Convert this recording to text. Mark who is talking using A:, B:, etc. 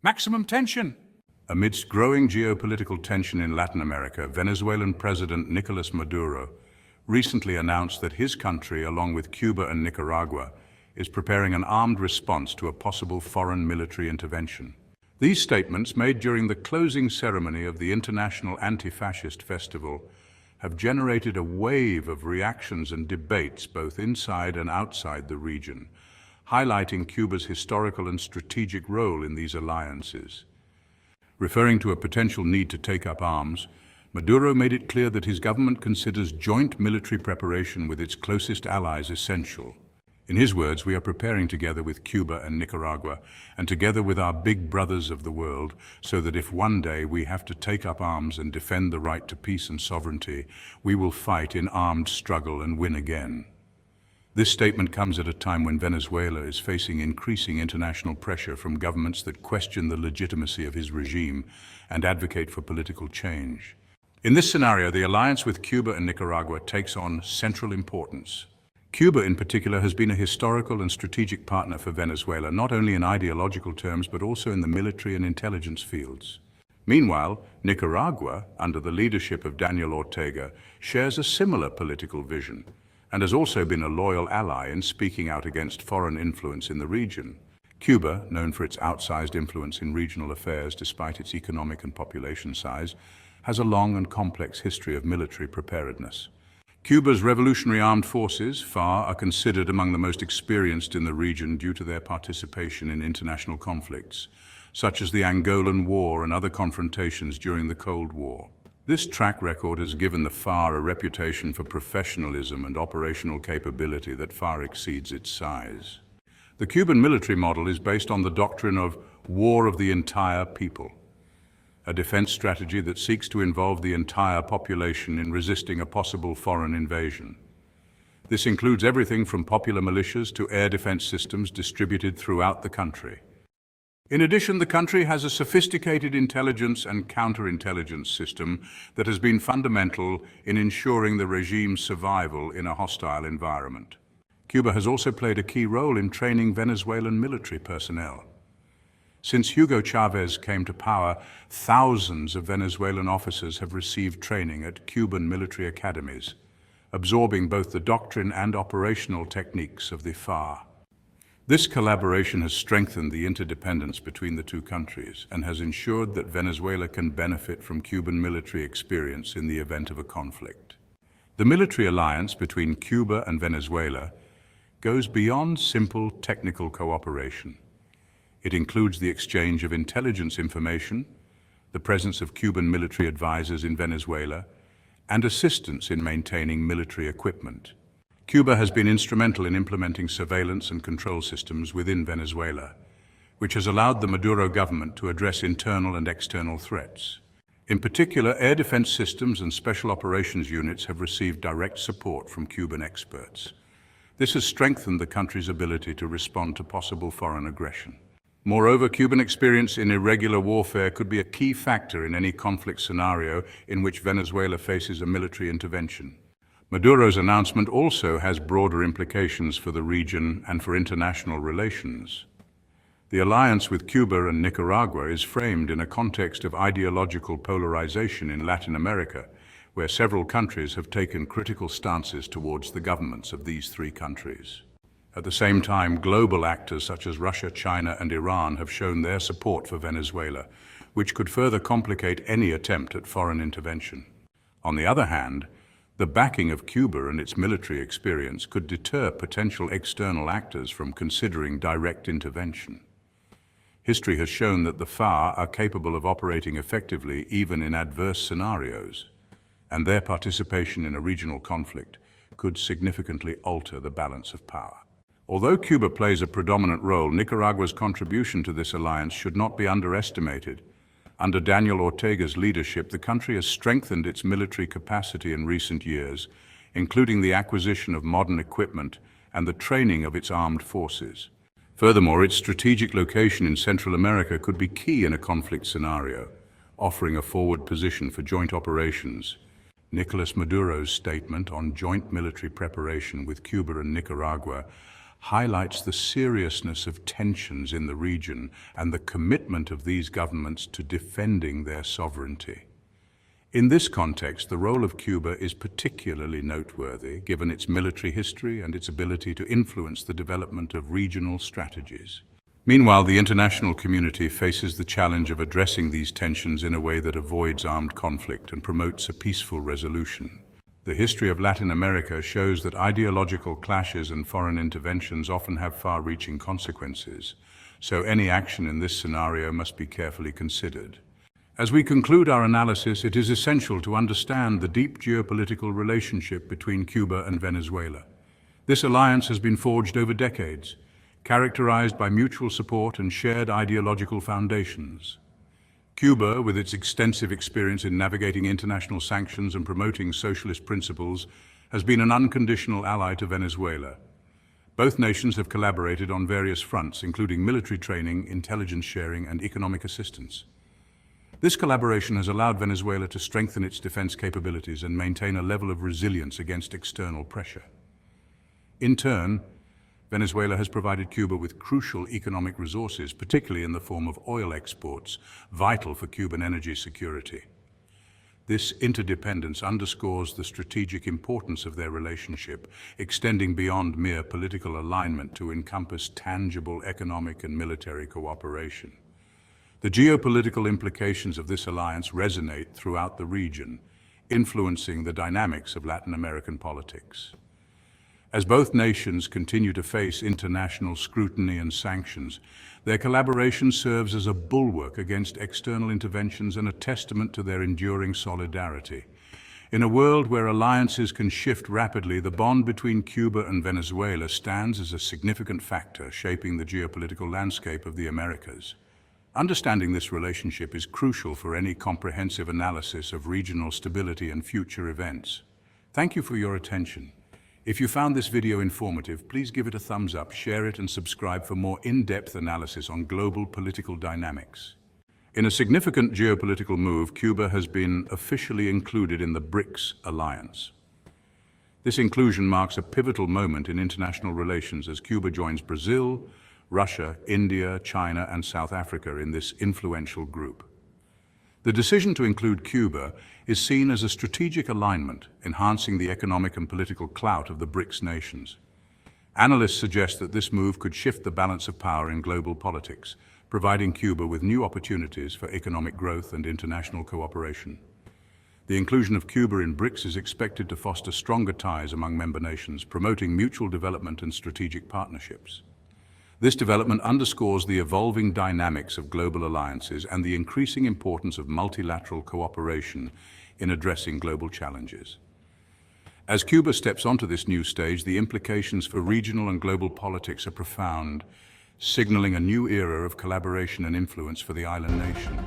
A: Maximum tension. Amidst growing geopolitical tension in Latin America, Venezuelan President Nicolas Maduro recently announced that his country, along with Cuba and Nicaragua, is preparing an armed response to a possible foreign military intervention. These statements, made during the closing ceremony of the International Anti-Fascist Festival, have generated a wave of reactions and debates both inside and outside the region, highlighting Cuba's historical and strategic role in these alliances. Referring to a potential need to take up arms, Maduro made it clear that his government considers joint military preparation with its closest allies essential. In his words, we are preparing together with Cuba and Nicaragua, and together with our big brothers of the world, so that if one day we have to take up arms and defend the right to peace and sovereignty, we will fight in armed struggle and win again. This statement comes at a time when Venezuela is facing increasing international pressure from governments that question the legitimacy of his regime and advocate for political change. In this scenario, the alliance with Cuba and Nicaragua takes on central importance. Cuba, in particular, has been a historical and strategic partner for Venezuela, not only in ideological terms, but also in the military and intelligence fields. Meanwhile, Nicaragua, under the leadership of Daniel Ortega, shares a similar political vision, and has also been a loyal ally in speaking out against foreign influence in the region. Cuba, known for its outsized influence in regional affairs despite its economic and population size, has a long and complex history of military preparedness. Cuba's Revolutionary Armed Forces, FARC, are considered among the most experienced in the region due to their participation in international conflicts, such as the Angolan War and other confrontations during the Cold War. This track record has given the FARC a reputation for professionalism and operational capability that far exceeds its size. The Cuban military model is based on the doctrine of war of the entire people, a defense strategy that seeks to involve the entire population in resisting a possible foreign invasion. This includes everything from popular militias to air defense systems distributed throughout the country. In addition, the country has a sophisticated intelligence and counterintelligence system that has been fundamental in ensuring the regime's survival in a hostile environment. Cuba has also played a key role in training Venezuelan military personnel. Since Hugo Chavez came to power, thousands of Venezuelan officers have received training at Cuban military academies, absorbing both the doctrine and operational techniques of the FARC. This collaboration has strengthened the interdependence between the two countries and has ensured that Venezuela can benefit from Cuban military experience in the event of a conflict. The military alliance between Cuba and Venezuela goes beyond simple technical cooperation. It includes the exchange of intelligence information, the presence of Cuban military advisors in Venezuela, and assistance in maintaining military equipment. Cuba has been instrumental in implementing surveillance and control systems within Venezuela, which has allowed the Maduro government to address internal and external threats. In particular, air defense systems and special operations units have received direct support from Cuban experts. This has strengthened the country's ability to respond to possible foreign aggression. Moreover, Cuban experience in irregular warfare could be a key factor in any conflict scenario in which Venezuela faces a military intervention. Maduro's announcement also has broader implications for the region and for international relations. The alliance with Cuba and Nicaragua is framed in a context of ideological polarization in Latin America, where several countries have taken critical stances towards the governments of these three countries. At the same time, global actors such as Russia, China, and Iran have shown their support for Venezuela, which could further complicate any attempt at foreign intervention. On the other hand, the backing of Cuba and its military experience could deter potential external actors from considering direct intervention. History has shown that the FARC are capable of operating effectively even in adverse scenarios, and their participation in a regional conflict could significantly alter the balance of power. Although Cuba plays a predominant role, Nicaragua's contribution to this alliance should not be underestimated. Under Daniel Ortega's leadership, the country has strengthened its military capacity in recent years, including the acquisition of modern equipment and the training of its armed forces. Furthermore, its strategic location in Central America could be key in a conflict scenario, offering a forward position for joint operations. Nicolas Maduro's statement on joint military preparation with Cuba and Nicaragua highlights the seriousness of tensions in the region and the commitment of these governments to defending their sovereignty. In this context, the role of Cuba is particularly noteworthy, given its military history and its ability to influence the development of regional strategies. Meanwhile, the international community faces the challenge of addressing these tensions in a way that avoids armed conflict and promotes a peaceful resolution. The history of Latin America shows that ideological clashes and foreign interventions often have far-reaching consequences, so any action in this scenario must be carefully considered. As we conclude our analysis, it is essential to understand the deep geopolitical relationship between Cuba and Venezuela. This alliance has been forged over decades, characterized by mutual support and shared ideological foundations. Cuba, with its extensive experience in navigating international sanctions and promoting socialist principles, has been an unconditional ally to Venezuela. Both nations have collaborated on various fronts, including military training, intelligence sharing, and economic assistance. This collaboration has allowed Venezuela to strengthen its defense capabilities and maintain a level of resilience against external pressure. In turn, Venezuela has provided Cuba with crucial economic resources, particularly in the form of oil exports, vital for Cuban energy security. This interdependence underscores the strategic importance of their relationship, extending beyond mere political alignment to encompass tangible economic and military cooperation. The geopolitical implications of this alliance resonate throughout the region, influencing the dynamics of Latin American politics. As both nations continue to face international scrutiny and sanctions, their collaboration serves as a bulwark against external interventions and a testament to their enduring solidarity. In a world where alliances can shift rapidly, the bond between Cuba and Venezuela stands as a significant factor shaping the geopolitical landscape of the Americas. Understanding this relationship is crucial for any comprehensive analysis of regional stability and future events. Thank you for your attention. If you found this video informative, please give it a thumbs up, share it, and subscribe for more in-depth analysis on global political dynamics. In a significant geopolitical move, Cuba has been officially included in the BRICS alliance. This inclusion marks a pivotal moment in international relations as Cuba joins Brazil, Russia, India, China, and South Africa in this influential group. The decision to include Cuba is seen as a strategic alignment, enhancing the economic and political clout of the BRICS nations. Analysts suggest that this move could shift the balance of power in global politics, providing Cuba with new opportunities for economic growth and international cooperation. The inclusion of Cuba in BRICS is expected to foster stronger ties among member nations, promoting mutual development and strategic partnerships. This development underscores the evolving dynamics of global alliances and the increasing importance of multilateral cooperation in addressing global challenges. As Cuba steps onto this new stage, the implications for regional and global politics are profound, signaling a new era of collaboration and influence for the island nation.